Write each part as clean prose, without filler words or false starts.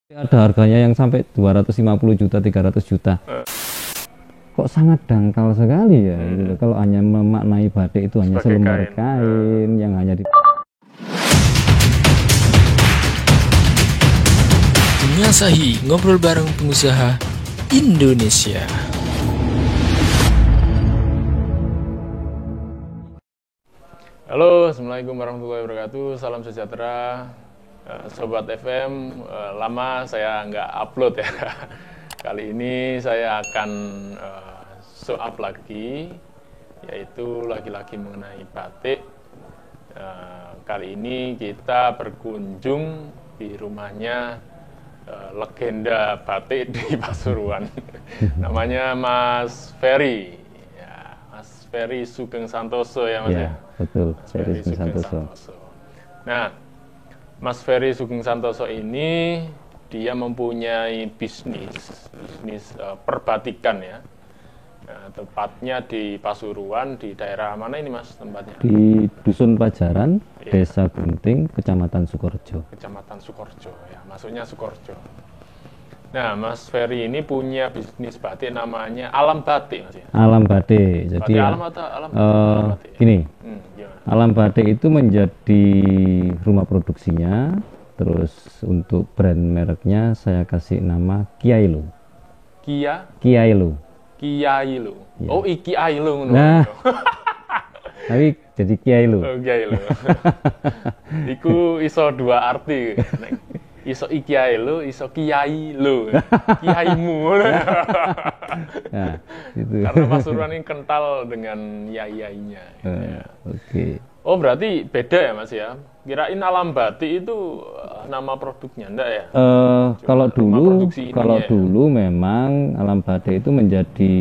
Ada harganya yang sampai 250 juta, 300 juta. Kok sangat dangkal sekali ya gitu loh. Kalau hanya memaknai batik itu hanya Sebagai selembar kain yang hanya di Mengasahi ngobrol bareng pengusaha Indonesia. Halo, Assalamualaikum warahmatullahi wabarakatuh. Salam sejahtera, Sobat FM. Lama saya nggak upload ya. Kali ini saya akan show up lagi, yaitu lagi-lagi mengenai batik. Kali ini kita berkunjung di rumahnya legenda batik di Pasuruan. Namanya Mas Ferry. Mas Ferry Sugeng Santoso ya Mas ya? Betul, Mas Ferry Sugeng Santoso. Nah, Mas Ferry Sugeng Santoso ini dia mempunyai bisnis perbatikan ya. Nah, tepatnya di Pasuruan, di daerah mana ini Mas tempatnya? Di Dusun Pajaran, Desa Gunting, Kecamatan Sukorejo. Kecamatan Sukorejo ya, maksudnya Sukorejo. Nah, Mas Ferry ini punya bisnis batik namanya Alam Batik Mas ya? Alam Batik. Jadi Batik ya, alam atau alam batik? gini, Gimana? Alam Batik itu menjadi rumah produksinya. Terus untuk brand mereknya saya kasih nama Kiailu. Kiailu. Kiailu. Ya. Oh, Iki Ailu ngono. Nah, tapi jadi Kiailu. Oh, Kiailu. Iku iso dua arti. Iso Iki Ailu, iso Kiailu. Kiaimu. Nah, itu. Karena Pasuruan ini kental dengan yai-yainya. Oke. Oh, berarti beda ya Mas ya? Kirain Alam Batik itu nama produknya, enggak ya? Kalau produksi dulu memang Alam Batik itu menjadi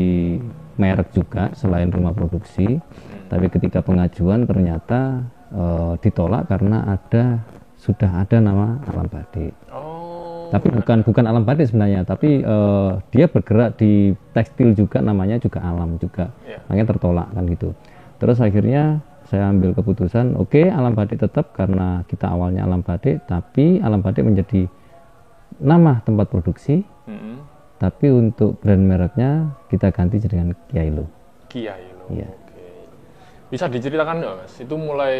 merek juga selain rumah produksi. Tapi ketika pengajuan ternyata ditolak karena sudah ada nama Alam Batik. Oh. Tapi bukan Alam Batik sebenarnya, tapi dia bergerak di tekstil juga, namanya juga Alam juga. Makanya tertolak kan gitu. Terus akhirnya saya ambil keputusan, oke, Alam Batik tetap karena kita awalnya Alam Batik, tapi Alam Batik menjadi nama tempat produksi. Tapi untuk brand mereknya kita ganti dengan Kiailu. Kiailu. Iya. Oke. Bisa diceritakan nggak Mas? Itu mulai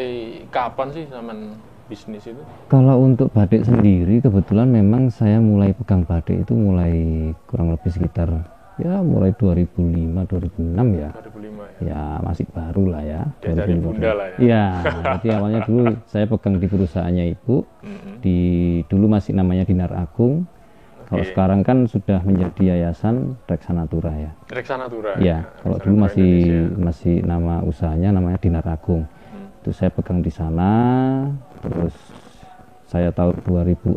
kapan sih zaman bisnis itu? Kalau untuk batik sendiri kebetulan memang saya mulai pegang batik itu mulai kurang lebih sekitar mulai 2005 2006 ya. 2005 ya. Ya masih baru lah ya. Dari bunda lah ya. Iya, jadi awalnya dulu saya pegang di perusahaannya ibu. Dulu masih namanya Dinar Agung. Kalau sekarang kan sudah menjadi yayasan Reksanatura ya. Reksanatura. Iya, kalau dulu masih nama usahanya namanya Dinar Agung. Itu saya pegang di sana. Terus saya tahun 2006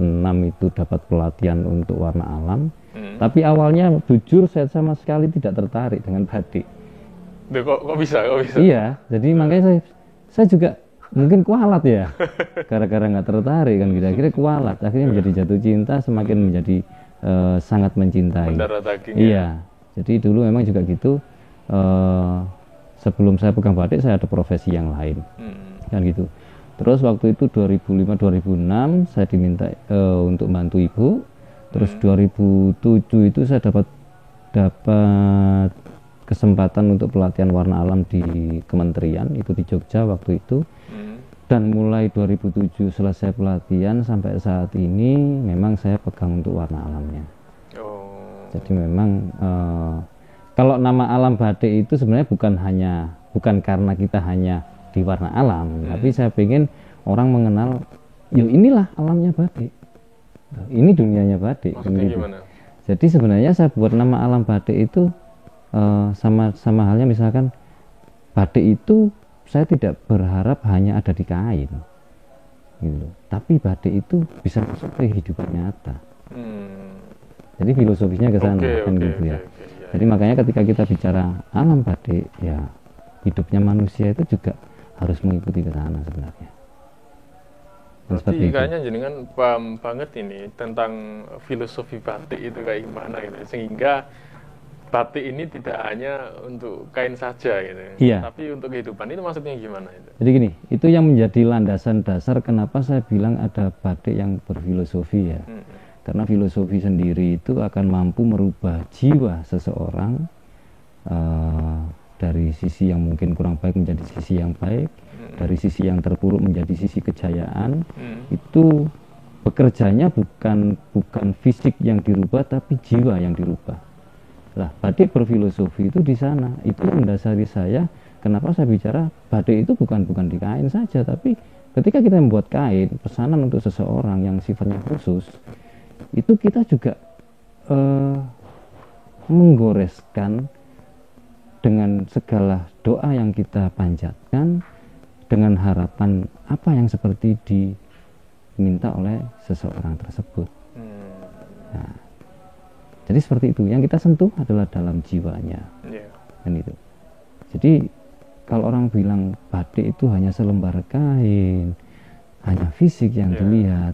itu dapat pelatihan untuk warna alam. Tapi awalnya jujur saya sama sekali tidak tertarik dengan batik. Duh, kok bisa? Iya, jadi makanya saya juga mungkin kualat ya. Gara-gara nggak tertarik kan gitu. Akhirnya kualat, akhirnya menjadi jatuh cinta, semakin menjadi sangat mencintai. Mendarah daging. Iya. Jadi dulu memang juga gitu. Sebelum saya pegang batik saya ada profesi yang lain. Kan gitu. Terus waktu itu 2005-2006 saya diminta untuk bantu ibu. Terus 2007 itu saya dapat kesempatan untuk pelatihan warna alam di kementerian itu di Jogja waktu itu. Dan mulai 2007 selesai pelatihan sampai saat ini memang saya pegang untuk warna alamnya. Jadi memang kalau nama Alam Batik itu sebenarnya bukan karena kita hanya di warna alam, tapi saya pengen orang mengenal, inilah alamnya batik. Ini dunianya batik. Maksudnya gitu. gimana? Jadi sebenarnya saya buat nama Alam Batik itu sama halnya misalkan batik itu saya tidak berharap hanya ada di kain, gitu. Tapi batik itu bisa masuk ke kehidupan nyata. Jadi filosofinya ke sana kan gitu ya. Jadi makanya ketika kita bicara alam batik, ya hidupnya manusia itu juga harus mengikuti ke sana sebenarnya. Berarti kayaknya jenengan paham banget ini tentang filosofi batik itu kayak gimana gitu. Sehingga batik ini tidak hanya untuk kain saja gitu. Iya. Tapi untuk kehidupan itu maksudnya gimana itu? Jadi gini, itu yang menjadi landasan dasar kenapa saya bilang ada batik yang berfilosofi ya. Karena filosofi sendiri itu akan mampu merubah jiwa seseorang dari sisi yang mungkin kurang baik menjadi sisi yang baik, dari sisi yang terpuruk menjadi sisi kejayaan. Itu bekerjanya bukan fisik yang dirubah, tapi jiwa yang dirubah. Lah, batik berfilosofi itu di sana. Itu mendasari saya. Kenapa saya bicara batik itu bukan di kain saja, tapi ketika kita membuat kain pesanan untuk seseorang yang sifatnya khusus, itu kita juga menggoreskan dengan segala doa yang kita panjatkan, dengan harapan apa yang seperti diminta oleh seseorang tersebut. Nah, jadi seperti itu. Yang kita sentuh adalah dalam jiwanya, kan itu. Jadi kalau orang bilang batik itu hanya selembar kain, hanya fisik yang dilihat,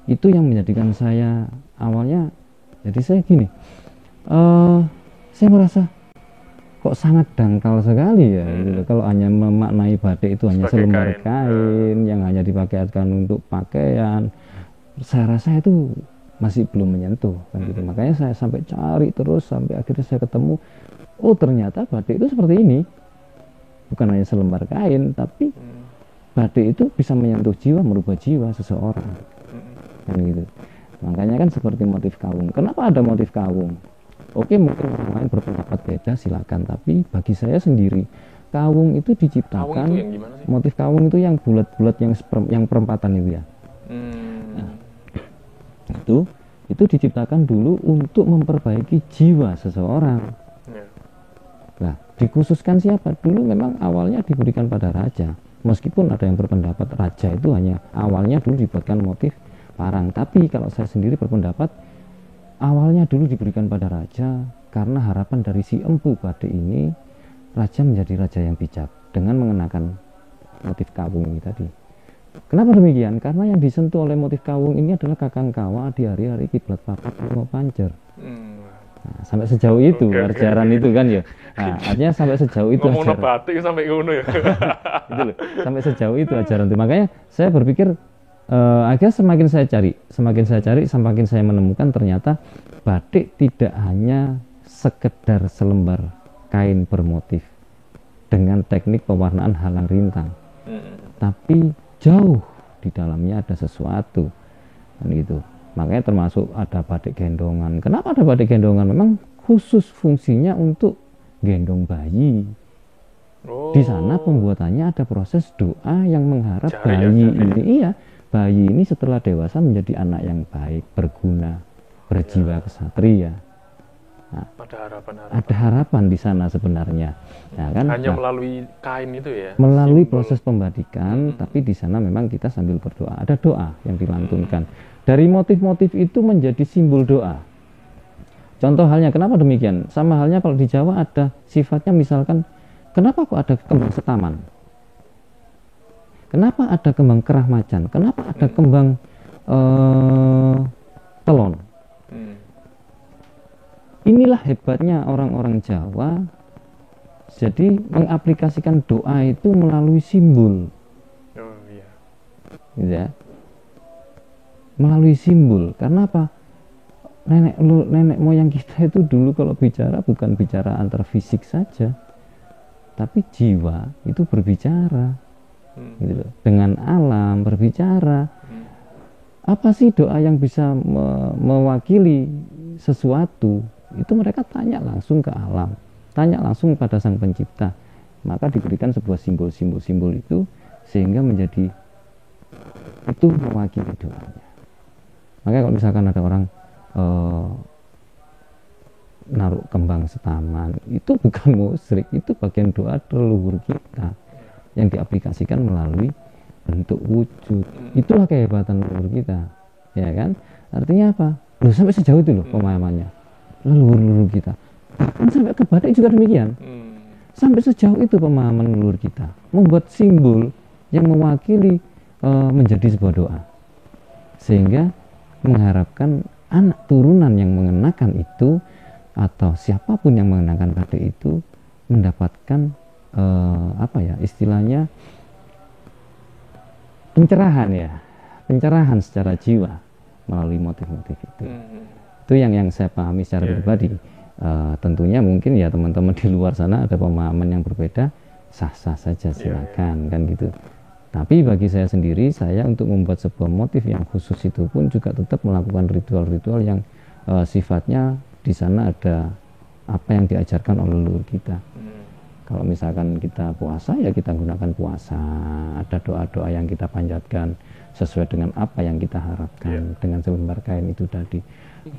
itu yang menjadikan saya awalnya, jadi saya gini, saya merasa kok sangat dangkal sekali ya, gitu. Kalau hanya memaknai batik itu hanya selembar kain yang hanya dipakai untuk pakaian, saya rasa itu masih belum menyentuh, kan gitu. Makanya saya sampai cari terus sampai akhirnya saya ketemu, oh ternyata batik itu seperti ini, bukan hanya selembar kain, tapi batik itu bisa menyentuh jiwa, merubah jiwa seseorang, kan gitu. Makanya kan seperti motif kawung. Kenapa ada motif kawung? Oke, mungkin orang lain berpendapat beda, silakan. Tapi bagi saya sendiri, kawung itu diciptakan. Kawung itu yang gimana sih? Motif kawung itu yang bulat-bulat, yang perempatan itu ya. Nah, itu diciptakan dulu untuk memperbaiki jiwa seseorang. Nah, dikhususkan siapa? Dulu memang awalnya diberikan pada raja. Meskipun ada yang berpendapat raja itu hanya awalnya dulu dibuatkan motif parang. Tapi kalau saya sendiri berpendapat awalnya dulu diberikan pada raja karena harapan dari si empu batik ini, raja menjadi raja yang bijak dengan mengenakan motif kawung ini tadi. Kenapa demikian? Karena yang disentuh oleh motif kawung ini adalah kakang kawa di hari-hari kiblat papat lima pancer. Nah, sampai sejauh itu ajaran itu kan ya. Nah, artinya sampai sejauh itu ngomong batik sampai ngono ya. Itu loh, sampai sejauh itu ajaran itu. Makanya saya berpikir akhirnya semakin saya cari, semakin saya menemukan ternyata batik tidak hanya sekedar selembar kain bermotif dengan teknik pewarnaan halang rintang, tapi jauh di dalamnya ada sesuatu, kan gitu. Makanya termasuk ada batik gendongan. Kenapa ada batik gendongan? Memang khusus fungsinya untuk gendong bayi. Di sana pembuatannya ada proses doa yang mengharap bayi ini, iya, bayi ini setelah dewasa menjadi anak yang baik, berguna, berjiwa kesatria. Nah, ada harapan di sana sebenarnya. Nah, kan, hanya melalui kain itu ya. Melalui proses pembatikan, tapi di sana memang kita sambil berdoa. Ada doa yang dilantunkan. Dari motif-motif itu menjadi simbol doa. Contoh halnya, kenapa demikian? Sama halnya kalau di Jawa ada sifatnya, misalkan, kenapa kok ada kembang setaman? Kenapa ada kembang kerah macan? Kenapa ada kembang telon? Inilah hebatnya orang-orang Jawa. Jadi mengaplikasikan doa itu melalui simbol. Ya. Melalui simbol. Karena apa? Nenek moyang kita itu dulu kalau bicara bukan bicara antar fisik saja, tapi jiwa itu berbicara. Gitu loh. Dengan alam berbicara. Apa sih doa yang bisa mewakili sesuatu? Itu mereka tanya langsung ke alam, tanya langsung pada sang pencipta. Maka diberikan sebuah simbol-simbol itu sehingga menjadi itu mewakili doanya. Makanya kalau misalkan ada orang naruh kembang setaman, itu bukan musyrik, itu bagian doa leluhur kita yang diaplikasikan melalui bentuk wujud. Itulah kehebatan leluhur kita, ya kan? Artinya apa? Loh, sampai sejauh itu loh pemahamannya leluhur kita. Bahkan sampai ke batik juga demikian. Sampai sejauh itu pemahaman leluhur kita, membuat simbol yang mewakili menjadi sebuah doa, sehingga mengharapkan anak turunan yang mengenakan itu atau siapapun yang mengenakan batik itu mendapatkan apa ya istilahnya, pencerahan ya, pencerahan secara jiwa, melalui motif-motif itu. Itu yang saya pahami secara pribadi. Tentunya mungkin ya teman-teman di luar sana ada pemahaman yang berbeda, sah-sah saja, silakan kan gitu. Tapi bagi saya sendiri, saya untuk membuat sebuah motif yang khusus itu pun juga tetap melakukan ritual-ritual yang sifatnya di sana ada apa yang diajarkan oleh leluhur kita. Kalau misalkan kita puasa, ya kita gunakan puasa, ada doa-doa yang kita panjatkan sesuai dengan apa yang kita harapkan dengan selembar kain itu tadi.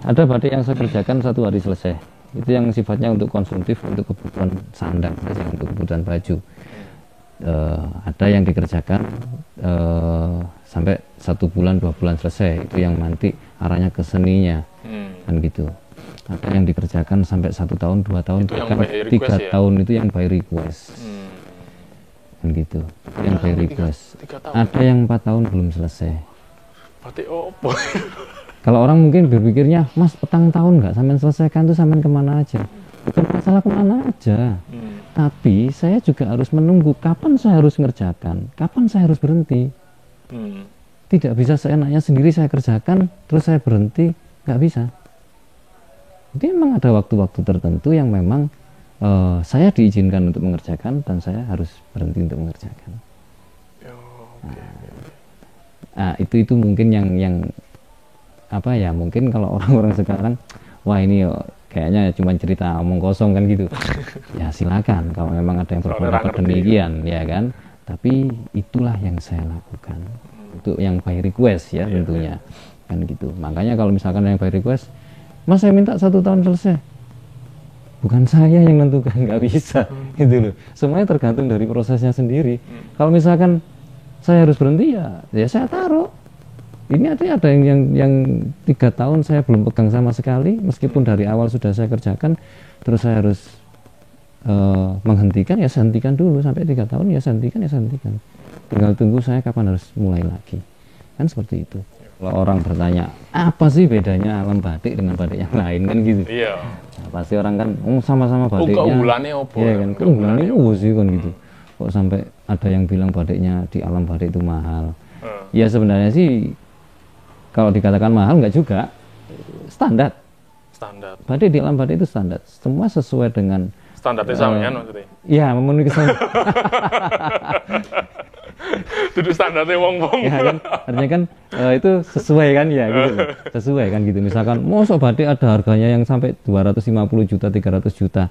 Ada batik yang saya kerjakan 1 hari selesai, itu yang sifatnya untuk konsumtif, untuk kebutuhan sandang saja, untuk kebutuhan baju. Ada yang dikerjakan sampai 1 bulan 2 bulan selesai, itu yang nanti arahnya ke seninya kan gitu. Ada yang dikerjakan sampai 1 tahun 2 tahun itu bahkan 3 tahun, itu yang by request kan gitu, yang by request. Ada yang 4 tahun belum selesai. Batik opo? Kalau orang mungkin berpikirnya, Mas, petang tahun nggak sampai selesaikan tuh sampai kemana aja? Bukan masalah kemana aja, tapi saya juga harus menunggu kapan saya harus mengerjakan, kapan saya harus berhenti. Tidak bisa seenaknya sendiri saya kerjakan terus saya berhenti, nggak bisa. Jadi memang ada waktu-waktu tertentu yang memang saya diizinkan untuk mengerjakan dan saya harus berhenti untuk mengerjakan. Nah, itu mungkin yang apa ya, mungkin kalau orang-orang sekarang, wah ini kayaknya cuma cerita omong kosong kan gitu. Ya silakan kalau memang ada yang berpendapat demikian ya kan. Tapi itulah yang saya lakukan untuk yang by request ya tentunya kan gitu. Makanya kalau misalkan yang by request, Mas saya minta 1 tahun selesai, bukan saya yang menentukan, nggak bisa gitu loh. Semuanya tergantung dari prosesnya sendiri. Kalau misalkan saya harus berhenti, ya saya taruh. Ini ada yang 3 tahun saya belum pegang sama sekali, meskipun dari awal sudah saya kerjakan, terus saya harus menghentikan, ya saya hentikan dulu sampai 3 tahun, ya saya hentikan. Tinggal tunggu saya kapan harus mulai lagi, kan seperti itu. Kalau orang bertanya, apa sih bedanya alam batik dengan batik yang lain kan gitu? Iya. Nah, pasti orang kan, sama-sama batiknya. Keunggulannya apa? Iya kan, keunggulannya sih kan gitu. Kok sampai ada yang bilang batiknya di alam batik itu mahal? Ya sebenarnya sih, kalau dikatakan mahal enggak juga, standar. Batik di alam batik itu standar, semua sesuai dengan standarnya sama ya maksudnya. Iya, memenuhi standar. Itu standarnya wong-wong. Ya kan, artinya kan itu sesuai kan ya gitu. Sesuai kan gitu. Misalkan mosok batik ada harganya yang sampai 250 juta, 300 juta.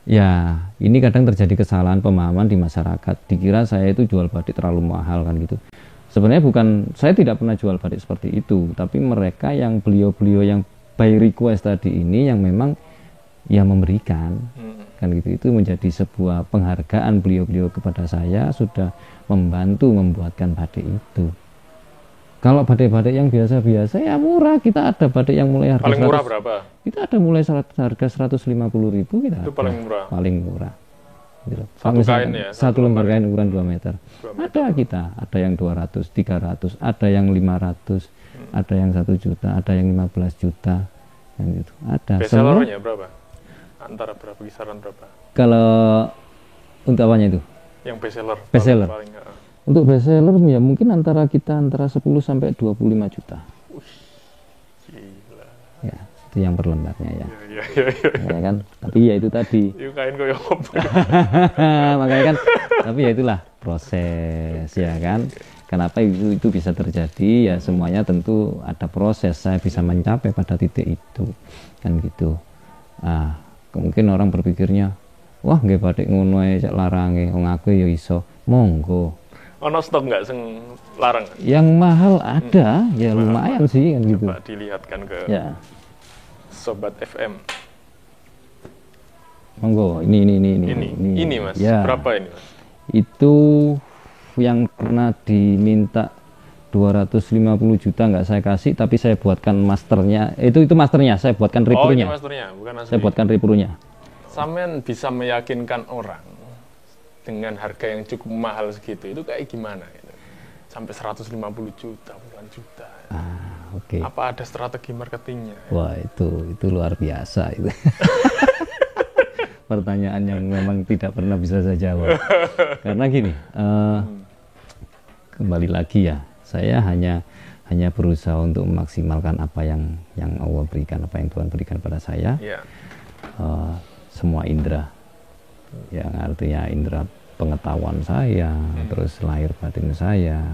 Ya, ini kadang terjadi kesalahan pemahaman di masyarakat. Dikira saya itu jual batik terlalu mahal kan gitu. Sebenarnya bukan, saya tidak pernah jual batik seperti itu, tapi mereka yang beliau-beliau yang by request tadi ini yang memang ya memberikan kan gitu. Itu menjadi sebuah penghargaan beliau-beliau kepada saya sudah membantu membuatkan batik itu. Kalau batik-batik yang biasa-biasa ya murah, kita ada batik yang mulai harga paling murah berapa? Kita ada mulai harga 150.000 kita. Itu paling murah. Paling murah. Gitu. Satu kain ya? Satu lembar kain ukuran 2 meter. Ada kita, ada yang 200, 300, ada yang 500, ada yang 1 juta, ada yang 15 juta. Yang gitu. Ada. Bestsellernya berapa? Antara berapa, kisaran berapa? Kalau untuk apanya itu? Yang bestseller. Bestseller. Paling, untuk bestseller ya mungkin antara 10 sampai 25 juta. Gila. Ya, itu yang per lembarnya ya. Iya. Ya kan? Tapi ya itu tadi. Itu kain koyo apa? Makanya kan, tapi ya itulah proses ya kan. Kenapa itu bisa terjadi? Ya semuanya tentu ada proses. Saya bisa mencapai pada titik itu kan gitu. Mungkin orang berpikirnya, wah nggih batik ngono ae cek larange, wong aku ya iso. Monggo. Ono stok nggak sing larang? Yang mahal ada, ya lumayan sih kan gitu. Coba dilihatkan ke Sobat FM. Monggo, ini Mas. Ya. Berapa ini, Mas? Itu yang pernah diminta 250 juta nggak saya kasih, tapi saya buatkan masternya. Itu masternya, saya buatkan ripurunya. Oh, ini masternya, bukan asli. Saya buatkan ripurunya. Sampean bisa meyakinkan orang dengan harga yang cukup mahal segitu, itu kayak gimana gitu? Sampai 150 juta, puluhan juta. Oke. Apa ada strategi marketingnya? Wah, itu luar biasa itu. Pertanyaan yang memang tidak pernah bisa saya jawab. Karena gini, kembali lagi ya, saya hanya hanya berusaha untuk memaksimalkan apa yang Allah berikan, apa yang Tuhan berikan pada saya. Yeah. Semua indera, yang artinya indera pengetahuan saya, terus lahir batin saya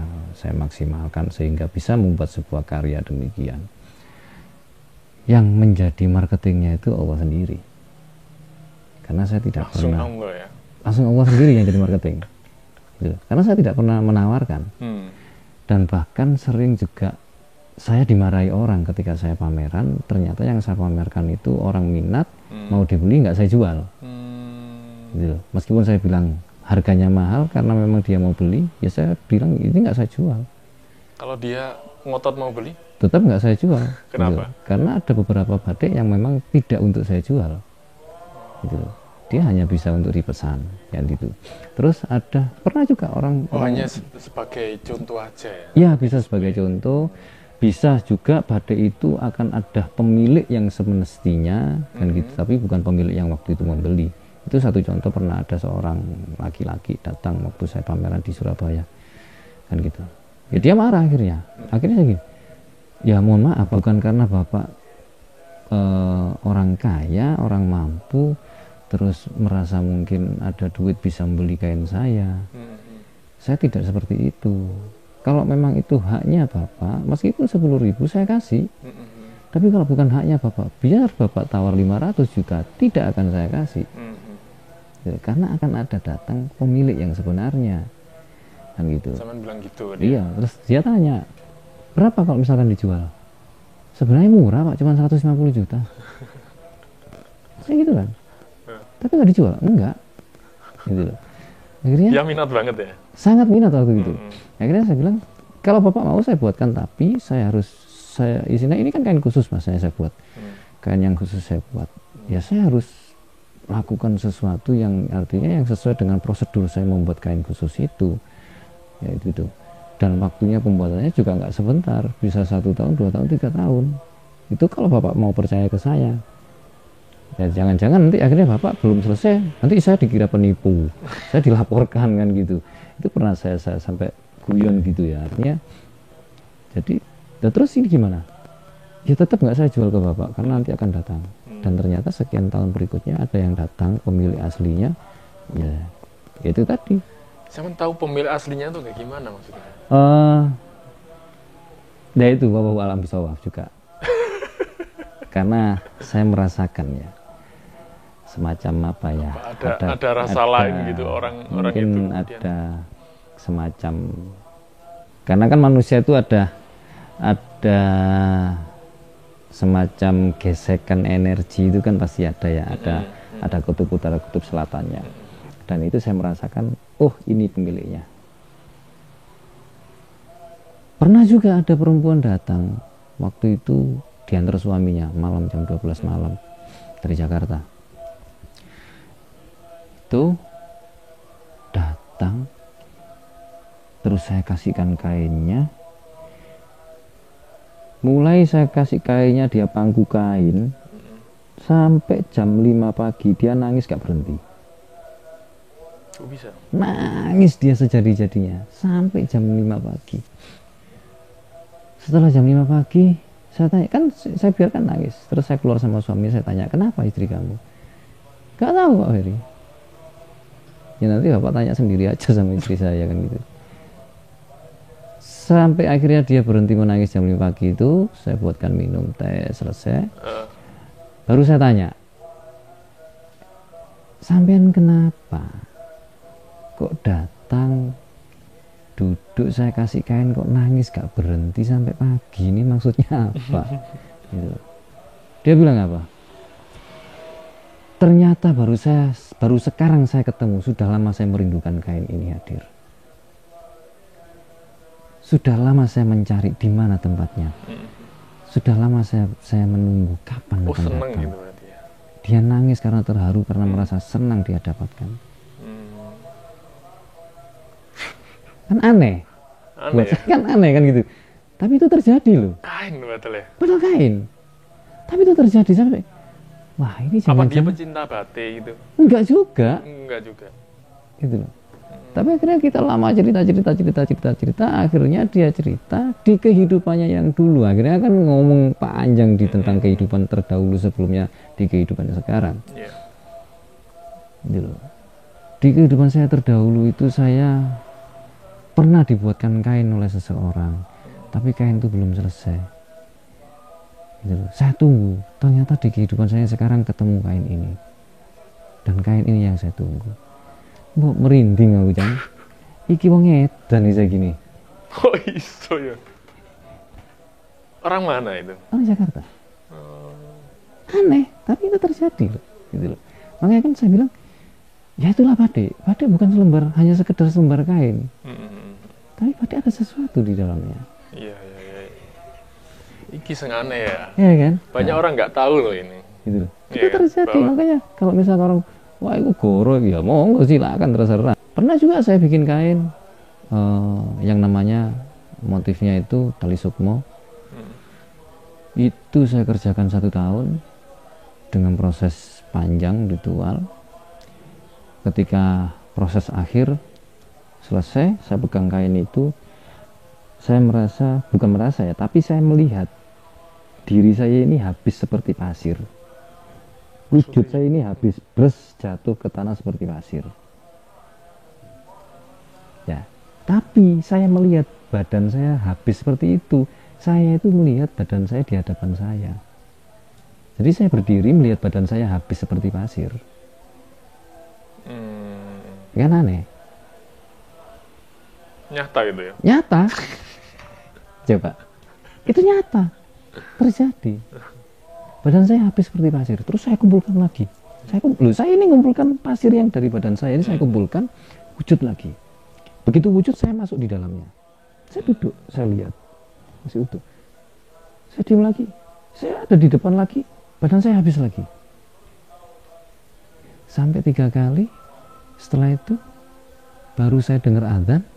maksimalkan sehingga bisa membuat sebuah karya demikian. Yang menjadi marketingnya itu Allah sendiri. Karena saya tidak pernah langsung Allah sendiri yang jadi marketing. Gitu. Karena saya tidak pernah menawarkan. Dan bahkan sering juga saya dimarahi orang ketika saya pameran, ternyata yang saya pamerkan itu orang minat, mau dibeli nggak saya jual. Gitu. Meskipun saya bilang harganya mahal karena memang dia mau beli, ya saya bilang ini nggak saya jual. Kalau dia ngotot mau beli? Tetap nggak saya jual. Kenapa? Gitu. Karena ada beberapa batik yang memang tidak untuk saya jual. Gitu. Dia hanya bisa untuk dipesan, ya gitu. Terus ada pernah juga orang hanya sebagai contoh aja ya? Ya bisa sebagai contoh, bisa juga batik itu akan ada pemilik yang semestinya kan gitu, tapi bukan pemilik yang waktu itu membeli. Itu satu contoh, pernah ada seorang laki-laki datang waktu saya pameran di Surabaya, kan gitu. Ya dia marah akhirnya saya gitu. Ya mohon maaf, bukan karena bapak orang kaya, orang mampu, terus merasa mungkin ada duit bisa membeli kain saya. Saya tidak seperti itu. Kalau memang itu haknya bapak, meskipun 10.000 saya kasih. Tapi kalau bukan haknya bapak, biar bapak tawar 500 juga, tidak akan saya kasih. Karena akan ada datang pemilik yang sebenarnya, kan gitu. Zaman bilang gitu. Iya, terus dia tanya, berapa kalau misalkan dijual? Sebenarnya murah pak, cuma 150 juta. Kayak gitu kan. Tapi nggak dijual, enggak. Gitu loh. Akhirnya dia minat banget ya? Sangat minat waktu itu. Akhirnya saya bilang, kalau bapak mau saya buatkan, tapi saya isinya ini kan kain khusus mas, saya buat. Kain yang khusus saya buat. Ya saya harus lakukan sesuatu yang artinya yang sesuai dengan prosedur saya membuat kain khusus itu. Ya itu. Dan waktunya pembuatannya juga nggak sebentar, bisa 1 tahun, 2 tahun, 3 tahun. Itu kalau bapak mau percaya ke saya. Ya jangan-jangan nanti akhirnya bapak belum selesai, nanti saya dikira penipu, saya dilaporkan kan gitu. Itu pernah saya sampai guyon gitu ya, artinya. Jadi, dan terus ini gimana? Ya tetap nggak saya jual ke bapak karena nanti akan datang. Dan ternyata sekian tahun berikutnya ada yang datang, pemilik aslinya, ya itu tadi. Saya tahu pemilik aslinya itu kayak gimana maksudnya? Ya itu bapak alam bisawaf juga. Karena saya merasakan ya semacam apa ya, ada rasa lain gitu orang mungkin itu ada semacam, karena kan manusia itu ada semacam gesekan energi itu kan pasti ada ya, ada kutub utara, kutub selatannya, dan itu saya merasakan, oh ini pemiliknya. Pernah juga ada perempuan datang waktu itu diantar suaminya malam jam 12 malam dari Jakarta. Itu datang, terus saya kasihkan kainnya. Mulai saya kasih kainnya, dia pangku kain sampai jam 5 pagi dia nangis gak berhenti. Kok bisa? Nangis dia sejadi-jadinya sampai jam 5 pagi. Setelah jam 5 pagi saya tanya, kan saya biarkan nangis, terus saya keluar sama suami, saya tanya, kenapa istri kamu? Gak tahu Pak Ferry. Ya nanti bapak tanya sendiri aja sama istri saya kan gitu. Sampai akhirnya dia berhenti menangis jam 5 pagi itu, saya buatkan minum teh, selesai. Baru saya tanya, sampean kenapa kok datang, duduk saya kasih kain kok nangis gak berhenti sampai pagi, ini maksudnya apa? Gitu. Dia bilang apa? Ternyata baru sekarang saya ketemu, sudah lama saya merindukan kain ini hadir. Sudah lama saya mencari di mana tempatnya. Sudah lama saya menunggu kapan akan datang. Gitu berarti ya. Dia nangis karena terharu, karena merasa senang dia dapatkan. Kan aneh. Buat saya kan aneh kan gitu. Tapi itu terjadi loh. Kain betul ya. Betul kain. Tapi itu terjadi sampai, wah ini apa dia pecinta batik gitu? Enggak juga. Enggak juga. Gitu loh. Tapi akhirnya kita lama cerita, akhirnya dia cerita di kehidupannya yang dulu. Akhirnya kan ngomong panjang tentang kehidupan terdahulu sebelumnya di kehidupan sekarang. Gitu loh. Di kehidupan saya terdahulu itu saya pernah dibuatkan kain oleh seseorang, tapi kain itu belum selesai. Gitu loh. Saya tunggu, ternyata di kehidupan saya sekarang ketemu kain ini, dan kain ini yang saya tunggu. Mbok merinding aku Jang. Iki wong edan iki gini. Oh iso ya. Orang mana itu? Orang Jakarta. Aneh, tapi itu terjadi loh. Gitu loh. Makanya kan saya bilang, ya itulah batik. Batik bukan hanya sekedar selembar kain. Tapi batik ada sesuatu di dalamnya. Iya. Iki sing aneh ya. Iya kan? Banyak orang nggak tahu loh ini. Gitu loh. Itu terjadi, makanya kalau misalnya orang wah itu goro ya monggo silakan terserah. Pernah juga saya bikin kain yang namanya motifnya itu tali sukmo. Itu saya kerjakan 1 tahun dengan proses panjang ritual. Ketika proses akhir selesai, saya pegang kain itu, saya bukan merasa ya, tapi saya melihat diri saya ini habis seperti pasir. Wujud saya ini habis jatuh ke tanah seperti pasir. Ya, tapi saya melihat badan saya habis seperti itu. Saya itu melihat badan saya di hadapan saya. Jadi saya berdiri melihat badan saya habis seperti pasir. Kan aneh. Nyata gitu ya? Nyata. Coba. Itu nyata. Terjadi. Badan saya habis seperti pasir, terus saya kumpulkan lagi. Saya ini ngumpulkan pasir yang dari badan saya ini saya kumpulkan, wujud lagi. Begitu wujud saya masuk di dalamnya. Saya duduk, saya lihat masih utuh. Saya diam lagi, saya ada di depan lagi, badan saya habis lagi. Sampai 3 kali, setelah itu baru saya dengar adzan,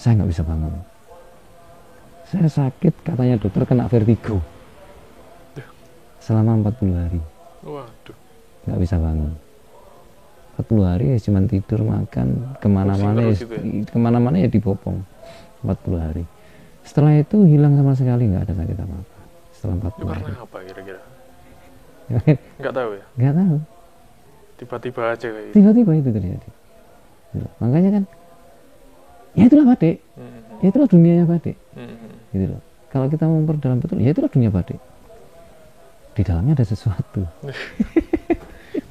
saya nggak bisa bangun. Saya sakit, katanya dokter kena vertigo. Selama 40 hari. Waduh. Nggak bisa bangun. 40 hari ya cuma tidur, makan, kemana-mana ya dibopong. 40 hari. Setelah itu hilang sama sekali, nggak ada sakit apa-apa. Setelah 40 hari. Karena apa kira-kira? Nggak tahu ya? Nggak tahu. Tiba-tiba aja kayak gitu. Tiba-tiba itu terjadi. Makanya kan, ya itulah batik. Ya itulah dunianya batik. Gitu loh. Kalau kita mau memperdalam betul, ya itulah dunia batik. Di dalamnya ada sesuatu.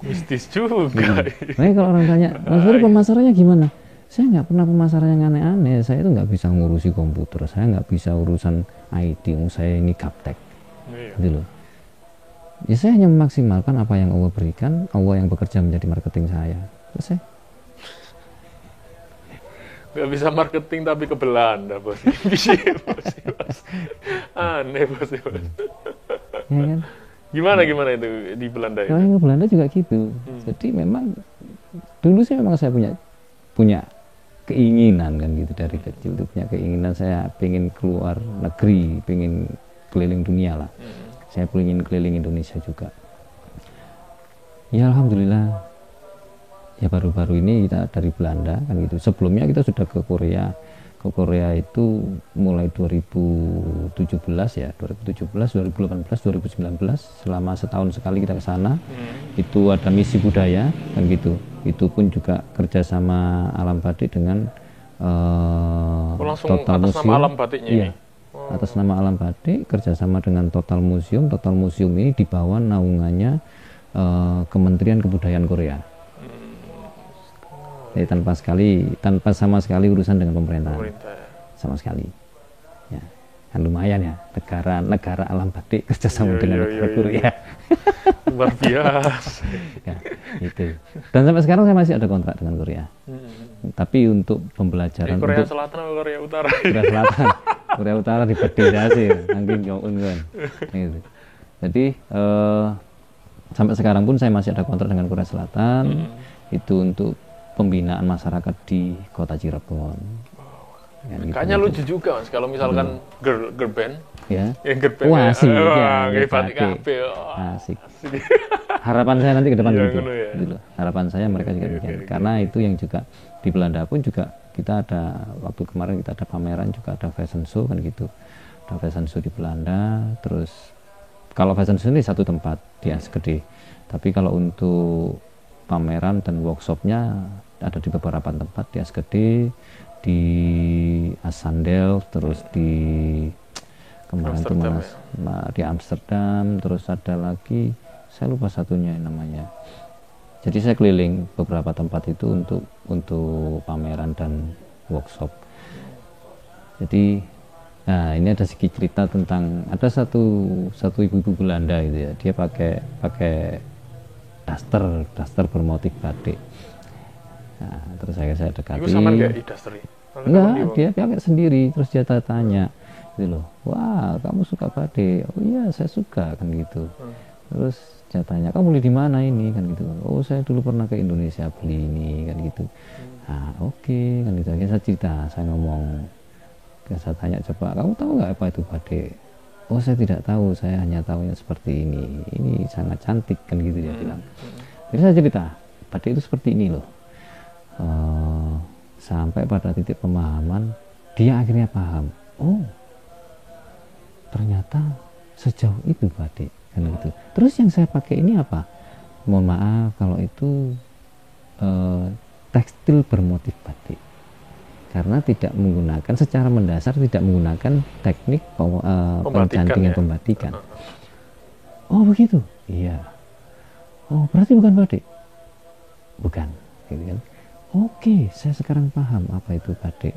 Mistis juga. Makanya kalau orang tanya, Mas Ferry pemasarannya gimana? Saya nggak pernah pemasaran yang aneh-aneh. Saya itu nggak bisa ngurusi komputer. Saya nggak bisa urusan IT. Saya ini gaptek. Gitu loh. Ya saya hanya memaksimalkan apa yang Allah berikan. Allah yang bekerja menjadi marketing saya. Selesai. Nggak bisa marketing tapi ke Belanda, bos. Aneh, bos. Ya kan? Gimana itu di Belanda itu? Kalau yang ke Belanda juga gitu. Jadi memang dulu saya punya keinginan kan gitu, dari kecil itu punya keinginan, saya pengen keluar negeri, pengen keliling dunia lah. Saya pengen keliling Indonesia juga. Ya alhamdulillah. Ya baru-baru ini kita dari Belanda kan gitu. Sebelumnya kita sudah ke Korea. Ke Korea itu mulai 2017 ya, 2017, 2018, 2019, selama setahun sekali kita ke sana. Itu ada misi budaya kan gitu. Itu pun juga kerjasama Alam Batik dengan langsung Total atas Museum. nama Alam Batiknya Iya. ini? Atas nama Alam Batik kerjasama dengan Total Museum. Total Museum ini di bawah naungannya Kementerian Kebudayaan Korea. Jadi tanpa sama sekali urusan dengan pemerintah. Sama sekali. Ya, kan lumayan ya, negara alam batik kerjasama dengan negara Korea. Luar biasa. Ya, itu. Dan sampai sekarang saya masih ada kontrak dengan Korea. Tapi untuk pembelajaran Korea Selatan atau Korea Utara? Korea Selatan, Korea Utara di Berdesasi, nangking Jong-un kan. Gitu. Jadi sampai sekarang pun saya masih ada kontrak dengan Korea Selatan. Itu untuk pembinaan masyarakat di kota Cirebon. Ya, gitu. Kayaknya lucu juga Mas kalau misalkan girl band. Ya. Yang girl band. Wah, asik. Kayak batik kabeh. Asik. harapan saya nanti ke depan Iya, gitu. ngono ya. Gitu loh. Harapan saya mereka juga Oke, demikian. oke. Karena itu yang juga di Belanda pun juga kita ada waktu kemarin kita ada pameran juga ada fashion show kan gitu. Ada fashion show di Belanda. Terus kalau fashion show ini satu tempat di Asgede. Tapi kalau untuk pameran dan workshopnya ada di beberapa tempat di Asgede, di Asandel, terus di kemarin tuh Amsterdam di Amsterdam, terus ada lagi saya lupa satunya namanya. Jadi saya keliling beberapa tempat itu untuk pameran dan workshop. Jadi nah ini ada sedikit cerita tentang ada satu ibu-ibu Belanda itu ya, dia pakai daster bermotif batik. Nah, terus saya dekati. Itu sama kayak industri. Enggak, dia pakai sendiri. Terus dia tanya gitu loh, wah kamu suka batik? Oh iya saya suka kan gitu. Terus dia tanya, kamu beli di mana ini kan gitu. Oh saya dulu pernah ke Indonesia beli ini kan gitu. Nah oke, kan gitu. Akhirnya saya cerita, saya ngomong, saya tanya, coba kamu tahu nggak apa itu batik? Oh saya tidak tahu, saya hanya tahunya seperti ini sangat cantik kan gitu dia bilang. Jadi saya cerita, batik itu seperti ini loh. Sampai pada titik pemahaman, dia akhirnya paham, oh ternyata sejauh itu batik kan gitu. Terus yang saya pakai ini apa? Mohon maaf kalau itu tekstil bermotif batik, karena tidak menggunakan secara mendasar, tidak menggunakan teknik pencantingan pembatikan. Oh begitu? Iya. Oh berarti bukan batik? Bukan, gitu kan? Oke, saya sekarang paham apa itu batik.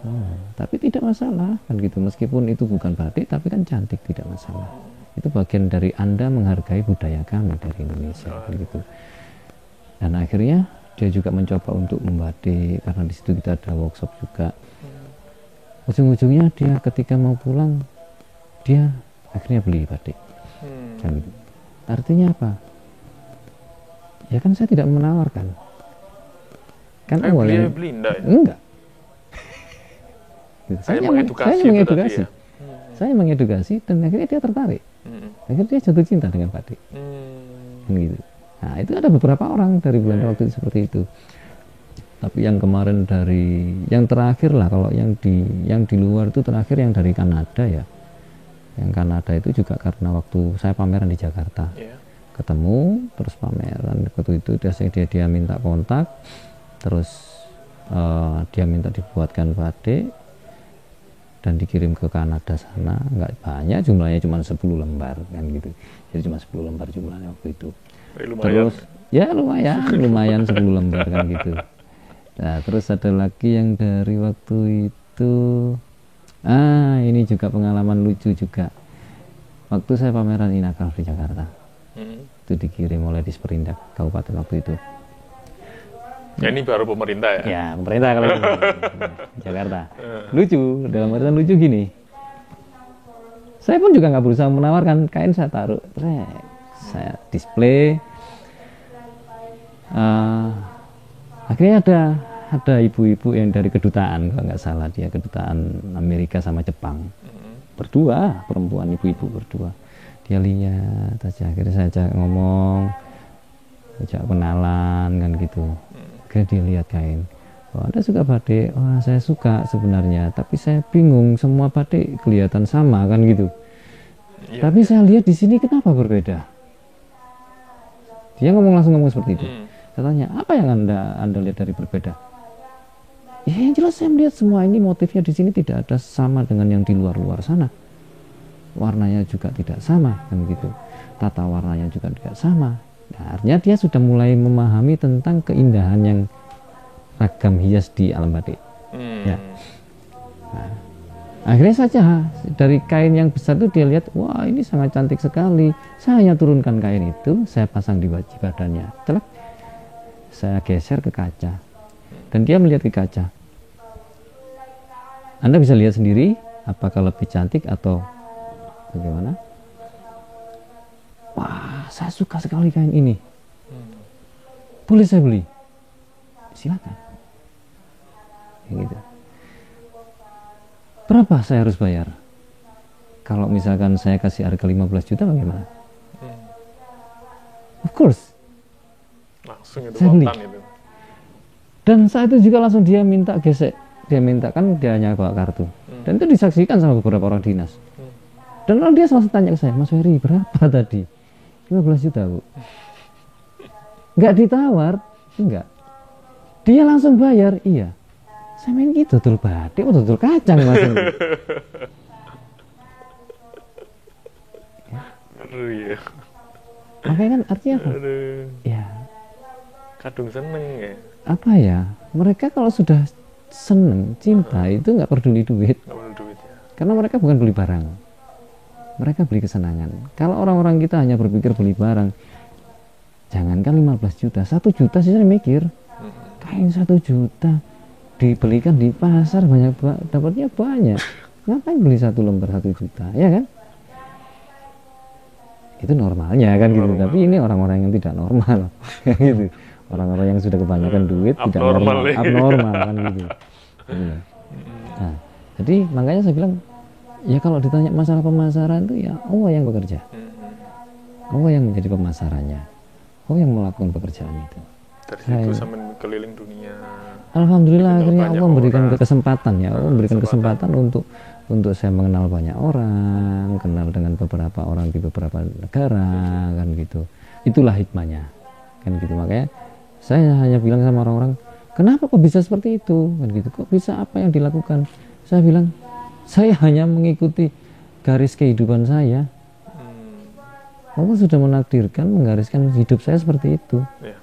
Oh, tapi tidak masalah kan gitu. Meskipun itu bukan batik, tapi kan cantik, tidak masalah. Itu bagian dari Anda menghargai budaya kami dari Indonesia, kan gitu. Dan akhirnya dia juga mencoba untuk membatik, karena di situ kita ada workshop juga. Ujung-ujungnya dia ketika mau pulang, dia akhirnya beli batik, kan gitu. Artinya apa? Ya kan saya tidak menawarkan. Kan awalnya beli enggak ya? enggak. Gitu. Saya mengedukasi mengedukasi. Saya mengedukasi dan akhirnya dia tertarik. Akhirnya dia jatuh cinta dengan batik. Kan gitu. Nah itu ada beberapa orang dari Belanda waktu itu seperti itu. Tapi yang kemarin yang terakhir lah, kalau yang di luar itu terakhir yang dari Kanada ya. Yang Kanada itu juga karena waktu saya pameran di Jakarta, ketemu terus pameran waktu itu dia minta kontak, terus dia minta dibuatkan batik dan dikirim ke Kanada sana. Nggak banyak jumlahnya, cuma 10 lembar kan gitu. Jadi cuma 10 lembar jumlahnya waktu itu. Terus ya lumayan 10 lembar kan gitu. Nah terus ada lagi yang dari waktu itu, ini juga pengalaman lucu juga. Waktu saya pameran Inakraf di Jakarta, itu dikirim oleh Disperindak Kabupaten waktu itu. Ya ini baru pemerintah ya? Ya pemerintah kalau itu. Jakarta. Lucu, dalam artian lucu gini. Saya pun juga nggak berusaha menawarkan, kain saya taruh, saya display. Akhirnya ada ibu-ibu yang dari kedutaan, kalau nggak salah dia kedutaan Amerika sama Jepang, berdua, perempuan ibu-ibu berdua. Dia lihat aja, akhirnya saya ajak ngomong, ajak kenalan kan gitu. Akhirnya dia lihat kain, oh Anda suka batik? Oh saya suka sebenarnya, tapi saya bingung, semua batik kelihatan sama kan gitu. Tapi saya lihat di sini kenapa berbeda? Dia langsung ngomong seperti itu. Saya tanya, apa yang anda lihat dari berbeda? Ya yang jelas saya melihat semua ini motifnya di sini tidak ada sama dengan yang di luar sana. Warnanya juga tidak sama kan gitu. Tata warnanya juga tidak sama. Nah, artinya dia sudah mulai memahami tentang keindahan yang ragam hias di alam batik. Ya. Nah, akhirnya saja dari kain yang besar itu dia lihat, wah ini sangat cantik sekali. Saya hanya turunkan kain itu, saya pasang di badannya. Telak, saya geser ke kaca, dan dia melihat ke kaca. Anda bisa lihat sendiri apakah lebih cantik atau bagaimana. Wah, saya suka sekali kain ini. Boleh saya beli? Silakan. Gitu. Berapa saya harus bayar? Kalau misalkan saya kasih harga 15 juta bagaimana? course. Langsung itu Sandi. kontan itu. Dan saat itu juga langsung dia minta gesek. Dia minta, kan dia hanya bawa kartu. Dan itu disaksikan sama beberapa orang dinas. Dan lalu dia langsung tanya ke saya, Mas Ferry, berapa tadi? 15 juta, Bu. Nggak ditawar, enggak. Dia langsung bayar, iya. Saya main gitu, dodol batik, dodol kacang, Mas. Aduh ya. Makanya kan artinya apa? Aduh. Ya, Kadung seneng ya. apa ya? Mereka kalau sudah seneng, cinta, itu nggak peduli duit. Nggak perlu duit ya. Karena mereka bukan beli barang. Mereka beli kesenangan. Kalau orang-orang kita hanya berpikir beli barang, jangankan 15 juta, 1 juta sih saya mikir. Kain 1 juta dibelikan di pasar banyak, dapatnya banyak. Ngapain beli 1 lembar 1 juta, ya kan? Itu normalnya kan gitu. Normal. Tapi ini orang-orang yang tidak normal gitu. Orang-orang yang sudah kebanyakan duit tidak normal, ya. abnormal kan gitu. Nah, jadi makanya saya bilang, ya kalau ditanya masalah pemasaran itu ya Allah yang bekerja. Allah yang menjadi pemasarannya. Allah yang melakukan pekerjaan itu. Dari situ sampai keliling dunia. Alhamdulillah akhirnya banyak Allah memberikan orang. kesempatan ya. Allah memberikan kesempatan untuk saya mengenal banyak orang, kenal dengan beberapa orang di beberapa negara kan gitu. Itulah hikmahnya. Kan gitu. Makanya saya hanya bilang sama orang-orang, kenapa kok bisa seperti itu? Kan gitu. Kok bisa apa yang dilakukan? Saya bilang, saya hanya mengikuti garis kehidupan saya. Allah sudah menakdirkan, menggariskan hidup saya seperti itu. Ya.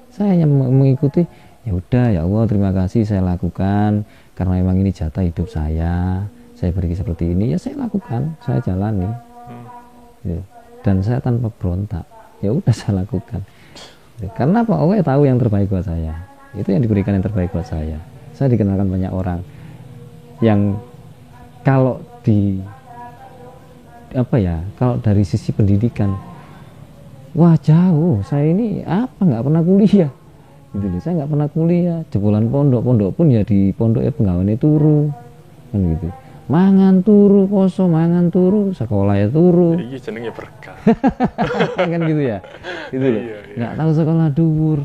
Saya hanya mengikuti, ya udah ya Allah terima kasih saya lakukan karena memang ini jatah hidup saya beri seperti ini, ya saya lakukan, saya jalani. Gitu. Dan saya tanpa berontak, ya udah saya lakukan. Gitu. Karena apa? Allah tahu yang terbaik buat saya. Itu yang diberikan yang terbaik buat saya. Saya dikenalkan banyak orang yang kalau kalau dari sisi pendidikan, wah jauh, saya ini nggak pernah kuliah gitu loh. Saya nggak pernah kuliah, jebolan pondok pun ya di pondok ya penggaweane turu kan gitu, mangan turu, poso mangan turu, sekolah ya turu. Iya jenenge berkah. Kan gitu ya, gitu loh. Iya. Nggak tahu sekolah dhuwur,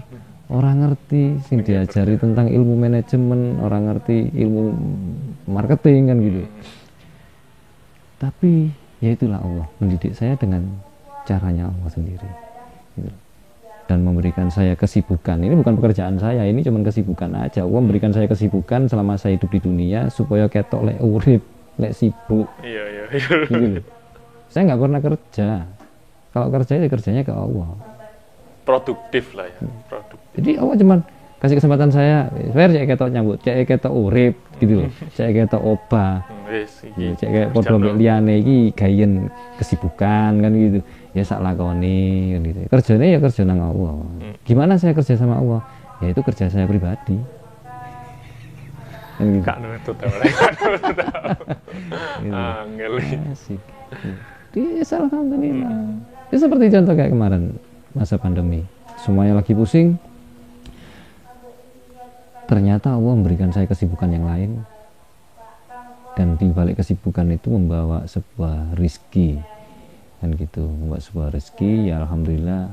orang ngerti sing diajari tentang ilmu manajemen, orang ngerti ilmu marketing kan gitu. Tapi ya itulah Allah mendidik saya dengan caranya Allah sendiri gitu. Dan memberikan saya kesibukan. Ini bukan pekerjaan saya, ini cuma kesibukan aja. Allah memberikan saya kesibukan selama saya hidup di dunia supaya ketok lek urip, lek sibuk. Iya. Gitu. Saya nggak pernah kerja. Kalau kerja ya kerjanya ke Allah. Produktif lah ya. Produktif. Jadi Allah cuman kasih kesempatan saya, cek ketok nyambut, cek ketok urip gitu loh. Cek ketok obah. Wis iki. Cek kayak padha mbek liyane iki gayen kesibukan kan gitu. Ya sak lakoni kan gitu. Kerjanya ya kerja nang Allah. Gimana saya kerja sama Allah? Ya itu kerja saya pribadi. Kan gitu. Kak nutut angel. Asik. Di alhamdulillah. Ya seperti contoh kayak kemarin masa pandemi. Semuanya lagi pusing. Ternyata Allah memberikan saya kesibukan yang lain. Dan di balik kesibukan itu membawa sebuah rizki kan gitu, membawa sebuah rizki ya alhamdulillah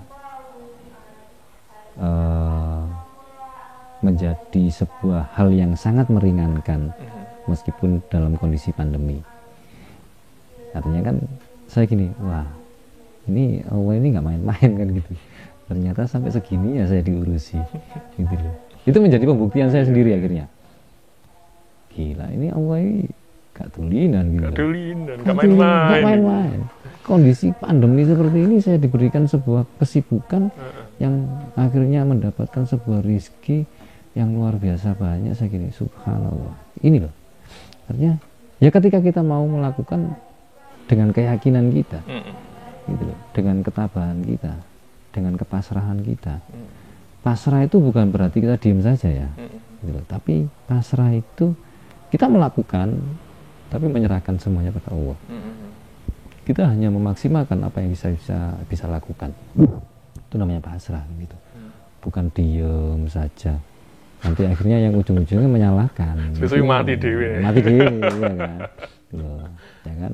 menjadi sebuah hal yang sangat meringankan meskipun dalam kondisi pandemi. Artinya kan saya gini, wah ini Allah ini nggak main-main kan gitu, ternyata sampai segini ya saya diurusi gitu loh. Itu menjadi pembuktian saya sendiri akhirnya, gila ini Allah ini gak tulinan gitu. Gak tulinan, gak main-main. Kondisi pandemi seperti ini saya diberikan sebuah kesibukan yang akhirnya mendapatkan sebuah rizki yang luar biasa banyak. Saya gini, subhanallah. Ini loh. Artinya ya ketika kita mau melakukan dengan keyakinan kita, gitu loh, dengan ketabahan kita, dengan kepasrahan kita. Pasrah itu bukan berarti kita diam saja ya, gitu loh. Tapi pasrah itu kita melakukan tapi menyerahkan semuanya pada Allah. Kita hanya memaksimalkan apa yang bisa lakukan. Itu namanya pasrah gitu. Bukan diem saja. Nanti akhirnya yang ujung-ujungnya menyalahkan. Sesuai mati dewe. Mati dewe ya kan. Loh, ya kan?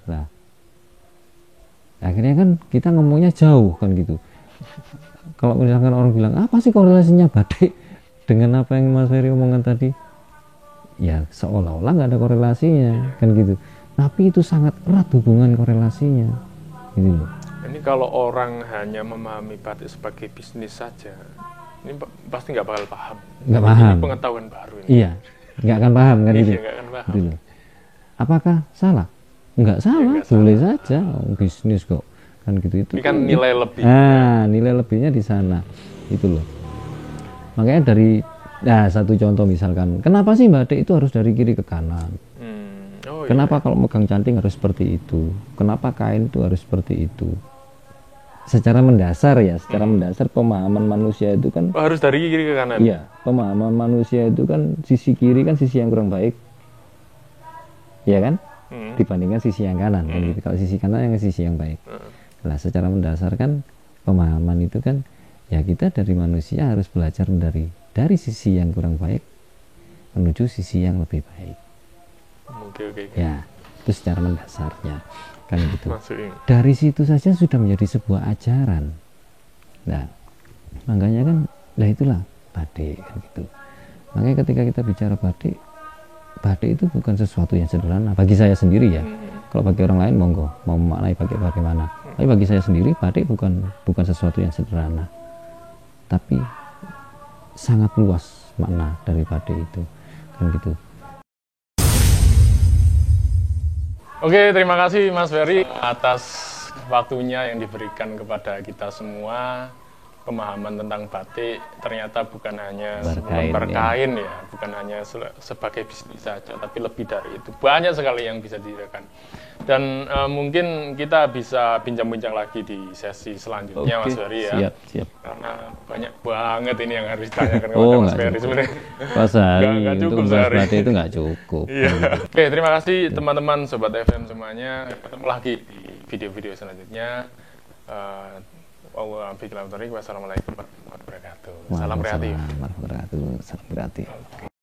Nah, akhirnya kan kita ngomongnya jauh kan gitu. Kalau misalkan orang bilang apa sih korelasinya batik dengan apa yang Mas Ferry omongkan tadi, ya seolah-olah nggak ada korelasinya kan gitu, tapi itu sangat erat hubungan korelasinya gitu loh. Ini kalau orang hanya memahami batik sebagai bisnis saja, ini pasti nggak bakal paham. Nggak paham. Ini pengetahuan baru ini. Iya, nggak akan paham kan gitu. Iya, nggak akan paham. Gitu loh. Apakah salah? Nggak salah, nggak boleh salah. saja, bisnis kok kan gitu. Itu Ini kan nilai lebih. nilai lebihnya di sana itu loh. Makanya dari satu contoh misalkan, kenapa sih batik itu harus dari kiri ke kanan? Oh, Kenapa kalau megang canting harus seperti itu? Kenapa kain itu harus seperti itu? Secara mendasar ya, secara mendasar pemahaman manusia itu kan, Oh, harus dari kiri ke kanan. iya, pemahaman manusia itu kan sisi kiri kan sisi yang kurang baik, ya kan? Dibandingkan sisi yang kanan kan gitu. Kalau sisi kanan yang sisi yang baik. Nah, secara mendasar kan pemahaman itu kan, ya kita dari manusia harus belajar dari sisi yang kurang baik menuju sisi yang lebih baik. Oke. Ya, itu secara mendasarnya kan gitu. Masukin. Dari situ saja sudah menjadi sebuah ajaran. Nah, makanya kan, nah itulah batik kan gitu. Makanya ketika kita bicara batik itu bukan sesuatu yang sederhana bagi saya sendiri ya. Kalau bagi orang lain monggo mau memaknai batik bagaimana. Tapi bagi saya sendiri batik bukan sesuatu yang sederhana. Tapi sangat luas makna dari batik itu kan gitu. Oke, terima kasih Mas Ferry atas waktunya yang diberikan kepada kita semua. Pemahaman tentang batik ternyata bukan hanya berkain ya, bukan hanya sebagai bisnis saja, tapi lebih dari itu. Banyak sekali yang bisa dirasakan. Dan mungkin kita bisa bincang-bincang lagi di sesi selanjutnya. Mas Ferry ya. Siap. Karena banyak banget ini yang harus ditanyakan kepada Mas Ferry sebenarnya. Pas hari Nggak untuk cukup membahas sehari. batik itu nggak cukup. Iya. Oke, terima kasih teman-teman Sobat FM semuanya. Ketemu lagi di video-video selanjutnya. Wassalamualaikum warahmatullahi wabarakatuh. Salam kreatif. Waalaikumsalam warahmatullahi wabarakatuh. Salam kreatif.